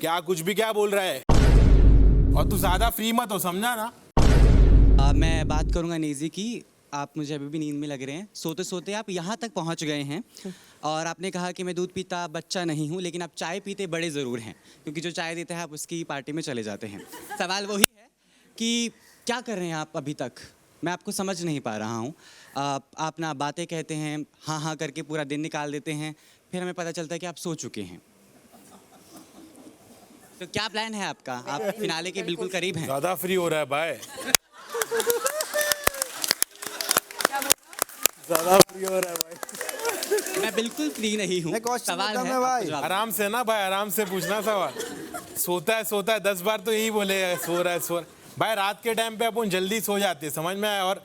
क्या कुछ भी क्या बोल रहा है। और तू ज्यादा फ्री मत हो, समझा ना। मैं बात करूंगा नेजी की। आप मुझे अभी भी नींद में लग रहे हैं। सोते सोते आप यहाँ तक पहुँच गए हैं और आपने कहा कि मैं दूध पीता बच्चा नहीं हूँ, लेकिन आप चाय पीते बड़े ज़रूर हैं, क्योंकि जो चाय देते हैं आप उसकी पार्टी में चले जाते हैं। सवाल वही है कि क्या कर रहे हैं आप अभी तक, मैं आपको समझ नहीं पा रहा हूँ। आप ना बातें कहते हैं, हाँ हाँ करके पूरा दिन निकाल देते हैं, फिर हमें पता चलता है कि आप सो चुके हैं। तो क्या प्लान है आपका? आप फिनाले के बिल्कुल करीब हैं। ज्यादा फ्री हो रहा है भाई, ज्यादा फ्री हो रहा है भाई। मैं बिल्कुल फ्री नहीं हूँ। सवाल है आपको जवाब। आराम से ना भाई, आराम से पूछना सवाल। सोता है 10 बार तो यही बोलेगा सो रहा है भाई। रात के टाइम पे अपन जल्दी सो जाते हैं, समझ में आया। और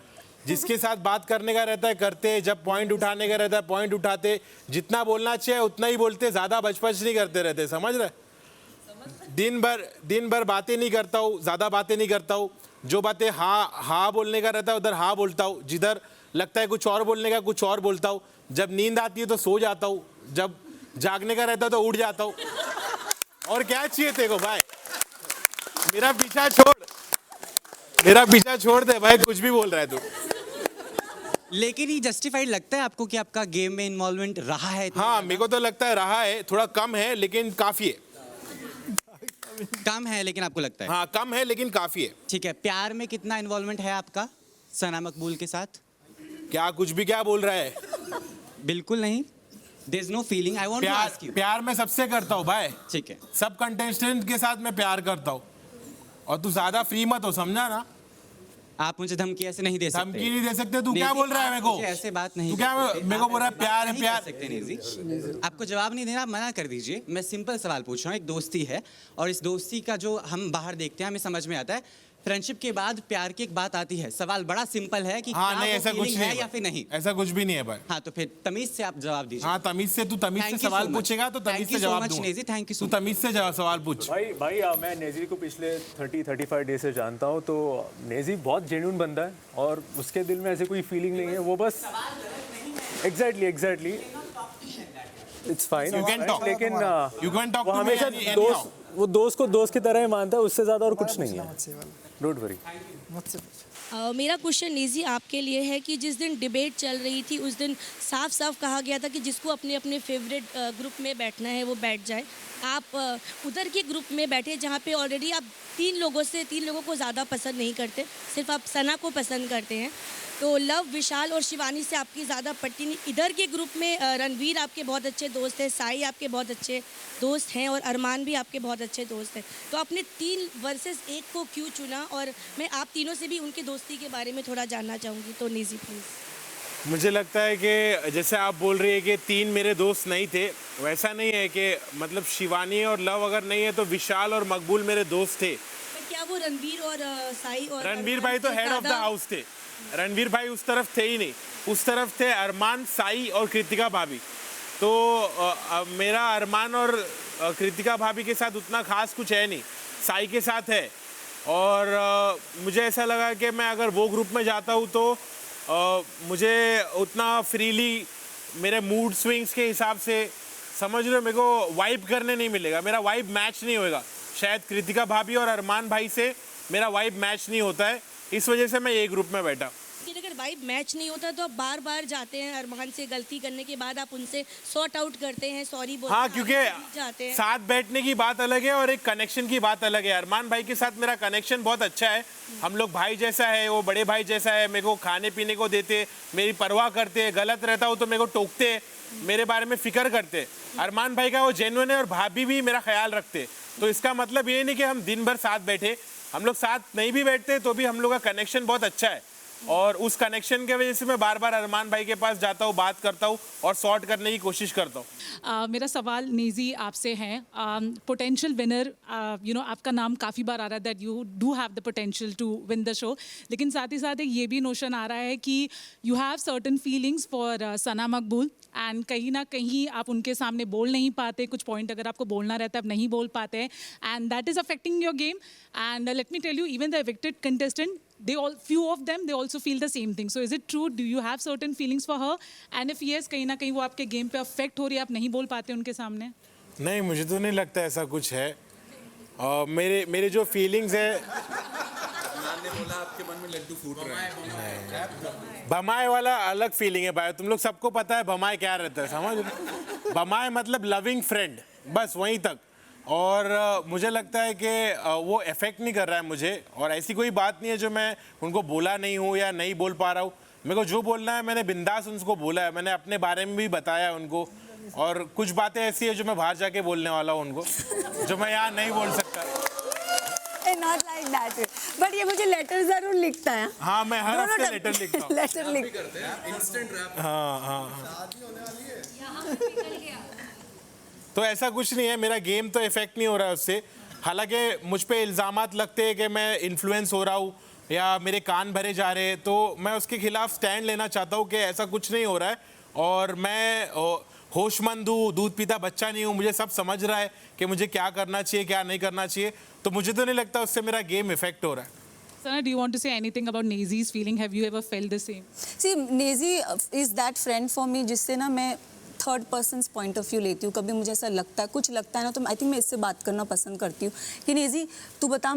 जिसके साथ बात करने का रहता है करते, जब पॉइंट उठाने का रहता है पॉइंट उठाते, जितना बोलना चाहिए उतना ही बोलते, ज्यादा बचपच नहीं करते रहते, समझ रहे। दिन भर बातें नहीं करता हूँ, ज़्यादा बातें नहीं करता हूँ। जो बातें हाँ बोलने का रहता है उधर हाँ बोलता हूँ, जिधर लगता है कुछ और बोलने का कुछ और बोलता हूँ। जब नींद आती है तो सो जाता हूँ, जब जागने का रहता है तो उठ जाता हूँ। और क्या चाहिए तेरे को भाई, मेरा पीछा छोड़ दे भाई, कुछ भी बोल रहा है तू। लेकिन ये जस्टिफाइड लगता है आपको कि आपका गेम में इन्वॉल्वमेंट रहा है? हाँ, मेरे को तो लगता है रहा है, थोड़ा कम है लेकिन काफ़ी है। कम है लेकिन आपको लगता है? हाँ, कम है लेकिन काफ़ी है। ठीक है। प्यार में कितना इन्वॉल्वमेंट है आपका सना मकबूल के साथ? क्या कुछ भी क्या बोल रहा है। बिल्कुल नहीं। There is no feeling. I want to ask you. प्यार मैं सबसे करता हूँ भाई, ठीक है। सब कंटेस्टेंट के साथ मैं प्यार करता हूँ। और तू ज्यादा फ्री मत हो, समझा ना। आप मुझे धमकी ऐसे नहीं दे सकते। धमकी नहीं दे सकते। तू क्या बोल रहा है मेरे को? ऐसे बात नहीं। तू क्या मेरे को बोल रहा है प्यार है प्यार? सकते नेजी, आपको जवाब नहीं देना, आप मना कर दीजिए। मैं सिंपल सवाल पूछ रहा हूँ। एक दोस्ती है और इस दोस्ती का जो हम बाहर देखते हैं हमें समझ में आता है। फ्रेंडशिप के बाद प्यार की एक बात आती है। सवाल बड़ा सिंपल है कि हाँ, क्या नहीं, वो ऐसा कुछ feeling नहीं है या फिर नहीं। ऐसा कुछ भी नहीं है भाई। हाँ, तो फिर तमीज से आप जवाब दीजिए। हाँ, तमीज से सवाल पूछेगा तो तमीज से जवाब दूंगा। नेजी, थैंक यू तू तमीज से सवाल पूछ। भाई मैं नेजी को पिछले 30-35 डेज से जानता हूँ, तो नेजी बहुत जेन्युइन बंदा है और उसके दिल में ऐसे कोई फीलिंग नहीं है। वो बस एग्जैक्टली इट्स फाइन, लेकिन वो हमेशा दोस्त को दोस्त की तरह ही मानता है, उससे ज़्यादा और कुछ नहीं है। Don't worry. मेरा क्वेश्चन निजी आपके लिए है कि जिस दिन डिबेट चल रही थी उस दिन साफ साफ कहा गया था कि जिसको अपने अपने फेवरेट ग्रुप में बैठना है वो बैठ जाए। आप उधर के ग्रुप में बैठे जहाँ पे ऑलरेडी आप तीन लोगों को ज़्यादा पसंद नहीं करते, सिर्फ आप सना को पसंद करते हैं। तो लव, विशाल और शिवानी से आपकी ज़्यादा पट्टी नहीं। इधर के ग्रुप में रणवीर आपके बहुत अच्छे दोस्त हैं, साई आपके बहुत अच्छे दोस्त हैं और अरमान भी आपके बहुत अच्छे दोस्त हैं। तो आपने 3 वर्सेस 1 को क्यों चुना? और मैं आप तीनों से भी उनकी दोस्ती के बारे में थोड़ा जानना चाहूँगी। तो निजी प्लीज़। मुझे लगता है कि जैसे आप बोल रही है कि 3 मेरे दोस्त नहीं थे, वैसा नहीं है कि मतलब शिवानी और लव अगर नहीं है तो विशाल और मकबूल मेरे दोस्त थे। क्या वो रणवीर और साई और रणवीर भाई तो हेड ऑफ द हाउस थे। रणवीर भाई उस तरफ थे ही नहीं, उस तरफ थे अरमान, साई और कृतिका भाभी। तो मेरा अरमान और कृतिका भाभी के साथ उतना खास कुछ है नहीं, साई के साथ है। और मुझे ऐसा लगा कि मैं अगर वो ग्रुप में जाता हूँ तो मुझे उतना फ्रीली मेरे मूड स्विंग्स के हिसाब से, समझ रहे हो, मेरे को वाइब करने नहीं मिलेगा, मेरा वाइब मैच नहीं होएगा। शायद कृतिका भाभी और अरमान भाई से मेरा वाइब मैच नहीं होता है, इस वजह से मैं ये ग्रुप में बैठा। अगर वाइब मैच नहीं होता तो आप बार बार जाते हैं अरमान से, गलती करने के बाद आप उनसे सॉर्ट आउट करते हैं, सॉरी बोलते हैं। हाँ, क्योंकि साथ बैठने की बात अलग है और एक कनेक्शन की बात अलग है। अरमान भाई के साथ मेरा कनेक्शन बहुत अच्छा है, हम लोग भाई जैसा है, वो बड़े भाई जैसा है। मेरे को खाने पीने को देते, मेरी परवाह करते, गलत रहता हूँ तो मेरे को टोकते, मेरे बारे में फिक्र करते। अरमान भाई का वो जेन्युइन है और भाभी भी मेरा ख्याल रखते। तो इसका मतलब ये नहीं कि हम दिन भर साथ बैठे, हम लोग साथ नहीं भी बैठते तो भी हम लोग का कनेक्शन बहुत अच्छा है। और उस कनेक्शन के वजह से मैं बार बार अरमान भाई के पास जाता हूँ, बात करता हूँ और सॉर्ट करने की कोशिश करता हूँ। मेरा सवाल नेजी आपसे है। पोटेंशियल विनर, आपका नाम काफ़ी बार आ रहा है that you do have the potential to win the show, लेकिन साथ ही साथ एक ये भी नोशन आ रहा है कि you have certain feelings for Sana Maqbool and कहीं ना कहीं आप उनके सामने बोल नहीं पाते, कुछ पॉइंट अगर आपको बोलना रहता है आप नहीं बोल पाते हैं, and that is affecting your game. And let me tell you, even the evicted contestant, few of them they also feel the same thing. So is it true, do you have certain feelings for her, and if yes, कहीं ना कहीं वो आपके game पे affect हो रही है, आप नहीं बोल पाते उनके सामने? नहीं, मुझे तो नहीं लगता ऐसा कुछ है। मेरे जो फीलिंग्स है, आपके मन में लड्डू फूट रहे हैं। भमाए वाला अलग फीलिंग है भाई। तुम लोग सबको पता है भमाए क्या रहता है, समझ रहे हो? भमाए मतलब लविंग फ्रेंड, बस वहीं तक। और मुझे लगता है कि वो इफेक्ट नहीं कर रहा है मुझे, और ऐसी कोई बात नहीं है जो मैं उनको बोला नहीं हूँ या नहीं बोल पा रहा हूँ। मेरे को जो बोलना है मैंने बिंदास उनको बोला है, मैंने अपने बारे में भी बताया उनको, और कुछ बातें ऐसी है जो मैं बाहर जाके बोलने वाला हूँ उनको, जो मैं यहाँ नहीं बोल सकता। Not like that. But ये मुझे लेटर जरूर लिखता है। हाँ, मैं हर हफ्ते लेटर लिखता हूँ। लेटर लिख करते हैं इंस्टेंट रैप। हाँ। तो ऐसा कुछ नहीं है, मेरा गेम तो इफेक्ट नहीं हो रहा है उससे। हालांकि मुझ पे इल्ज़ामात लगते हैं कि मैं इन्फ्लुएंस हो रहा हूँ या मेरे कान भरे जा रहे हैं, तो मैं उसके खिलाफ स्टैंड लेना चाहता हूँ कि ऐसा कुछ नहीं हो रहा है, और मैं होशमंद हूँ, दूध पीता बच्चा नहीं हूँ। मुझे सब समझ रहा है कि मुझे क्या करना चाहिए, क्या नहीं करना चाहिए। तो मुझे तो नहीं लगता उससे मेरा गेम इफेक्ट हो रहा है। Sana, do you want to say anything about Nezi's feeling? Have you ever felt the same? See, Nezi is that friend for me जिससे ना मैं third person point of view लेती हूँ। कभी मुझे ऐसा लगता है, कुछ लगता है ना, तो आई थिंक मैं इससे बात करना पसंद करती हूँ कि नेजी तू बता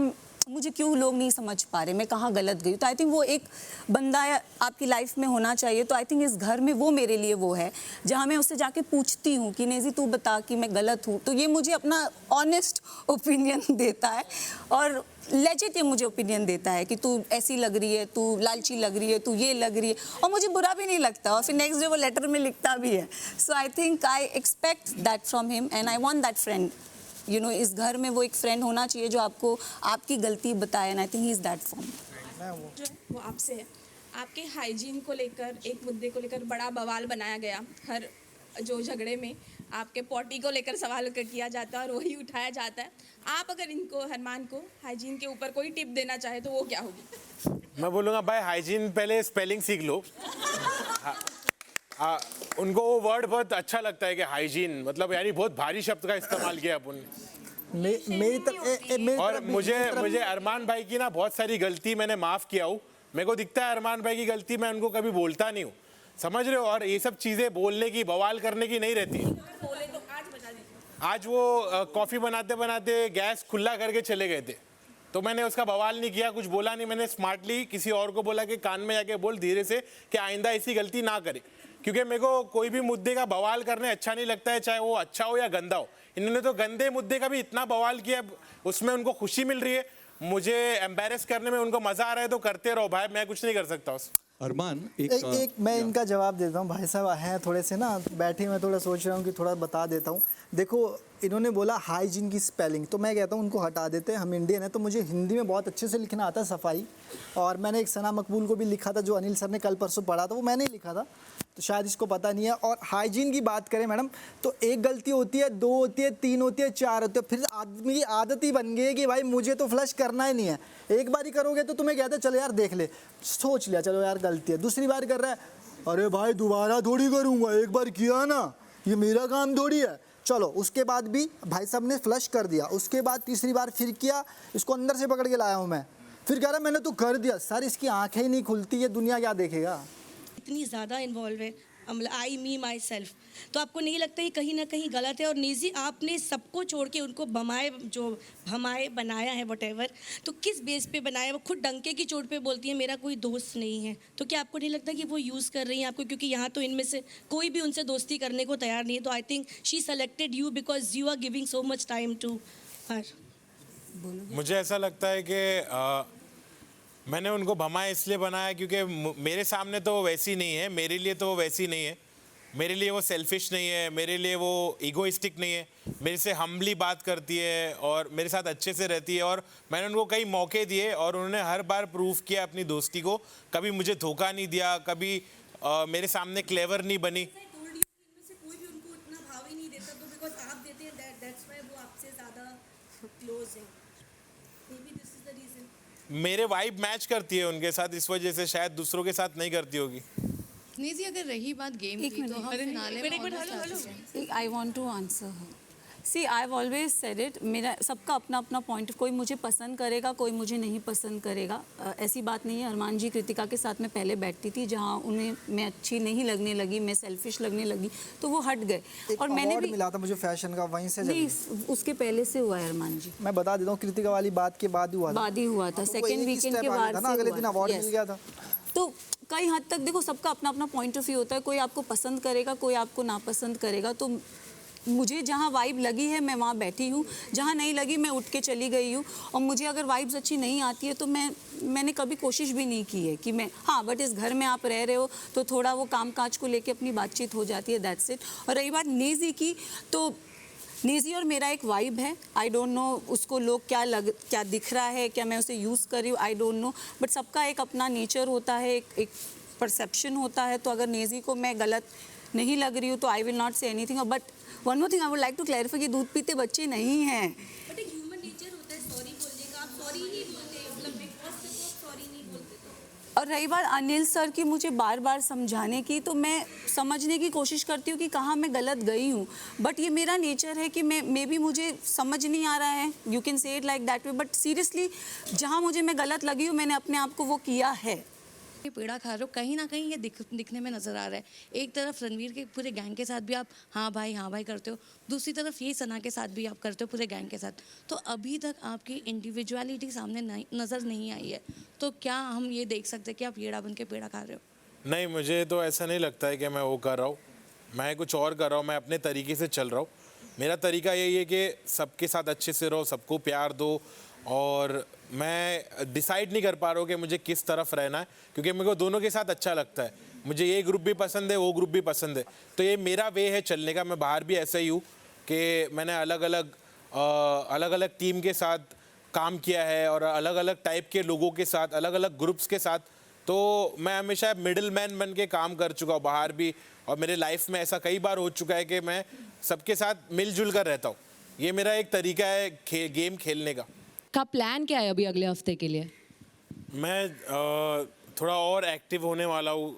मुझे क्यों लोग नहीं समझ पा रहे, मैं कहाँ गलत गई। तो आई थिंक वो एक बंदा आपकी लाइफ में होना चाहिए। तो आई थिंक इस घर में वो मेरे लिए वो है जहाँ मैं उससे जाके पूछती हूँ कि नेजी तू बता कि मैं गलत हूँ। तो ये मुझे अपना ऑनेस्ट ओपिनियन देता है, और लेजिट ये मुझे ओपिनियन देता है कि तू ऐसी लग रही है, तू लालची लग रही है, तू ये लग रही है, और मुझे बुरा भी नहीं लगता। और फिर नेक्स्ट डे वो लेटर में लिखता भी है। So I think I expect that from him and I want that friend. You know, इस घर में वो एक फ्रेंड होना चाहिए जो आपको आपकी गलती बताए, and I think he is that for me. जो वो आपसे है, आपके हाइजीन को लेकर एक मुद्दे को लेकर बड़ा बवाल बनाया गया। हर जो झगड़े में आपके पॉटी को लेकर सवाल किया जाता है और वही उठाया जाता है। आप अगर इनको अरमान को हाइजीन के ऊपर कोई टिप देना चाहे तो वो क्या होगी? मैं बोलूँगा भाई हाइजीन पहले स्पेलिंग सीख लो। उनको वो वर्ड बहुत अच्छा लगता है कि हाइजीन, मतलब यानी बहुत भारी शब्द का इस्तेमाल किया अपन ने। मेरी और मुझे अरमान भाई की ना बहुत सारी गलती मैंने माफ़ किया हूँ। मेरे को दिखता है अरमान भाई की गलती मैं उनको कभी बोलता नहीं हूँ, समझ रहे हो? और ये सब चीज़ें बोलने की, बवाल करने की नहीं रहती है। आज वो कॉफ़ी बनाते बनाते गैस खुला करके चले गए थे, तो मैंने उसका बवाल नहीं किया, कुछ बोला नहीं। मैंने स्मार्टली किसी और को बोला कि कान में जाके बोल धीरे से कि आइंदा ऐसी गलती ना करे, क्योंकि मेरे को कोई भी मुद्दे का बवाल करने अच्छा नहीं लगता है, चाहे वो अच्छा हो या गंदा हो। इन्होंने तो गंदे मुद्दे का भी इतना बवाल किया, उसमें उनको खुशी मिल रही है, मुझे एम्बेरस करने में उनको मज़ा आ रहा है, तो करते रहो भाई, मैं कुछ नहीं कर सकता उस। अरमान एक मैं इनका जवाब देता हूँ। भाई साहब हैं थोड़े से ना बैठे, मैं थोड़ा सोच रहा हूँ कि थोड़ा बता देता हूँ। देखो, इन्होंने बोला हाइजीन की स्पेलिंग, तो मैं कहता हूँ उनको हटा देते हैं। हम इंडियन है तो मुझे हिंदी में बहुत अच्छे से लिखना आता है, सफाई। और मैंने एक सना मकबूल को भी लिखा था, जो अनिल सर ने कल परसों पढ़ा था, वो मैंने ही लिखा था, तो शायद इसको पता नहीं है। और हाइजीन की बात करें मैडम, तो एक गलती होती है, दो होती है, तीन होती है, चार होती है, फिर आदमी की आदत ही बन गई है कि भाई मुझे तो फ्लश करना ही नहीं है। एक बार ही करोगे तो तुम्हें कहते चलो यार देख ले, सोच लिया, चलो यार गलती है। दूसरी बार कर रहा है, अरे भाई दोबारा थोड़ी करूँगा, एक बार किया ना, ये मेरा काम थोड़ी है। चलो, उसके बाद भी भाई साहब ने फ्लश कर दिया, उसके बाद तीसरी बार फिर किया, इसको अंदर से पकड़ के लाया हूँ मैं, फिर कह रहा मैंने तो कर दिया। सर इसकी आंखें ही नहीं खुलती, ये दुनिया क्या देखेगा? इतनी ज़्यादा इन्वॉल्व है, आई मी माई सेल्फ, तो आपको नहीं लगता ये कहीं ना कहीं गलत है? और निजी आपने सबको छोड़ के उनको भमाए बनाया है, वटेवर, तो किस बेस पे बनाया? वो खुद डंके की चोट पे बोलती है मेरा कोई दोस्त नहीं है, तो क्या आपको नहीं लगता कि वो यूज़ कर रही हैं आपको? क्योंकि यहाँ तो इनमें से कोई भी उनसे दोस्ती करने को तैयार नहीं है। तो I think she selected you because you are giving so much time to her. मुझे ऐसा लगता है कि मैंने उनको भमाए इसलिए बनाया क्योंकि मेरे सामने तो वो वैसी नहीं है, मेरे लिए तो वो वैसी नहीं है, मेरे लिए वो सेल्फिश नहीं है, मेरे लिए वो ईगोइस्टिक नहीं है, मेरे से हम्बली बात करती है और मेरे साथ अच्छे से रहती है। और मैंने उनको कई मौके दिए और उन्होंने हर बार प्रूव किया अपनी दोस्ती को, कभी मुझे धोखा नहीं दिया, कभी मेरे सामने क्लेवर नहीं बनी। कोई भी उनको उतना भाव ही नहीं देता, तो बिकॉज आप देते हैं दैट्स व्हाई वो आपसे ज़्यादा क्लोज है। Maybe this is the reason. मेरे वाइब मैच करती है उनके साथ, इस वजह से शायद दूसरों के साथ नहीं करती होगी। नहीं जी, अगर रही बात गेम की तो हम फिनाले में I want to answer her. See I always said it, मेरा सबका अपना अपना पॉइंट, कोई मुझे पसंद करेगा, कोई मुझे नहीं पसंद करेगा, ऐसी बात नहीं है। अरमान जी कृतिका के साथ में पहले बैठती थी, जहाँ उन्हें मैं अच्छी नहीं लगने लगी, मैं सेल्फिश लगने लगी, तो वो हट गए। और मैंने भी मिला था मुझे फैशन का, वहीं से नहीं, उसके पहले से हुआ है अरमान जी। मैं बता देता हूँ, कृतिका वाली बात के बाद ही हुआ था, बाद ही हुआ था, सेकेंड वीकेंड के बाद ना, अगले दिन अवार्ड मिल गया था। तो कई हद तक देखो सबका अपना अपना पॉइंट ऑफ व्यू होता है, कोई आपको पसंद करेगा, कोई आपको नापसंद करेगा। तो मुझे जहाँ वाइब लगी है मैं वहाँ बैठी हूँ, जहाँ नहीं लगी मैं उठ के चली गई हूँ। और मुझे अगर वाइब्स अच्छी नहीं आती है तो मैंने कभी कोशिश भी नहीं की है कि मैं, हाँ बट इस घर में आप रह रहे हो तो थोड़ा वो काम काज को लेके अपनी बातचीत हो जाती है, दैट्स इट। और रही बात नेज़ी की, तो नेज़ी और मेरा एक वाइब है, आई डोंट नो उसको लोग क्या दिख रहा है, क्या मैं उसे यूज़ कर रही हूँ, आई डोंट नो, बट सबका एक अपना नेचर होता है, एक परसेप्शन होता है। तो अगर नेज़ी को मैं गलत नहीं लग रही हूँ तो I will not say anything. But one more thing I would like to clarify कि दूध पीते बच्चे नहीं हैं। बट एक ह्यूमन नेचर होता है सॉरी बोलने का, आप सॉरी नहीं बोलते, मतलब बिग बॉस में तो सॉरी नहीं बोलते। और रही बात अनिल सर की मुझे बार बार समझाने की, तो मैं समझने की कोशिश करती हूँ कि कहाँ मैं गलत गई हूँ, बट ये मेरा नेचर है कि मे बी मुझे समझ नहीं आ रहा है, you can say it like that way, but seriously जहाँ मुझे मैं गलत लगी हूँ मैंने अपने आप को वो किया है। ये पेड़ा खा रहे हो, कहीं ना कहीं ये दिखने में नज़र आ रहा है। एक तरफ रणवीर के पूरे गैंग के साथ भी आप हाँ भाई करते हो, दूसरी तरफ ये सना के साथ भी आप करते हो पूरे गैंग के साथ। तो अभी तक आपकी इंडिविजुअलिटी सामने नज़र नहीं आई है, तो क्या हम ये देख सकते हैं कि आप येड़ा बन के पेड़ा खा रहे हो? नहीं, मुझे तो ऐसा नहीं लगता है कि मैं वो कर रहा हूँ, मैं कुछ और कर रहा हूँ, मैं अपने तरीके से चल रहा हूँ। मेरा तरीका यही है कि सबके साथ अच्छे से रहो, सबको प्यार दो, और मैं डिसाइड नहीं कर पा रहा हूँ कि मुझे किस तरफ रहना है, क्योंकि मेरे को दोनों के साथ अच्छा लगता है। मुझे ये ग्रुप भी पसंद है, वो ग्रुप भी पसंद है, तो ये मेरा वे है चलने का। मैं बाहर भी ऐसा ही हूँ कि मैंने अलग अलग टीम के साथ काम किया है और अलग अलग टाइप के लोगों के साथ, अलग अलग ग्रुप्स के साथ, तो मैं हमेशा मिडिल मैन बन के काम कर चुका हूँ बाहर भी, और मेरे लाइफ में ऐसा कई बार हो चुका है कि मैं सबके साथ मिलजुल कर रहता हूँ। ये मेरा एक तरीका है गेम खेलने का। का प्लान क्या है अभी अगले हफ्ते के लिए? मैं थोड़ा और एक्टिव होने वाला हूँ।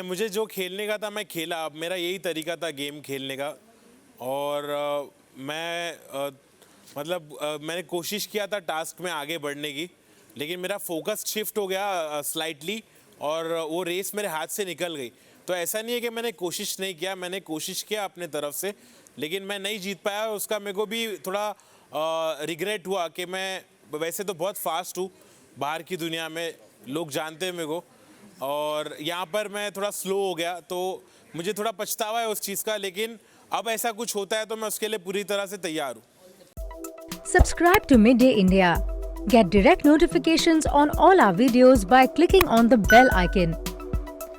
मुझे जो खेलने का था मैं खेला, अब मेरा यही तरीका था गेम खेलने का। और मैंने कोशिश किया था टास्क में आगे बढ़ने की, लेकिन मेरा फोकस शिफ्ट हो गया स्लाइटली, और वो रेस मेरे हाथ से निकल गई। तो ऐसा नहीं है कि मैंने कोशिश नहीं किया, मैंने कोशिश किया अपने तरफ से, लेकिन मैं नहीं जीत पाया। उसका मेरे को भी थोड़ा रिग्रेट हुआ कि मैं वैसे तो बहुत फास्ट हूँ बाहर की दुनिया में, लोग जानते हैं मेरे को, और यहाँ पर मैं थोड़ा स्लो हो गया, तो मुझे थोड़ा पछतावा है उस चीज़ का। लेकिन अब ऐसा कुछ होता है तो मैं उसके लिए पूरी तरह से तैयार हूँ। Subscribe to Midday India. Get direct notifications on all our videos by clicking on the bell icon.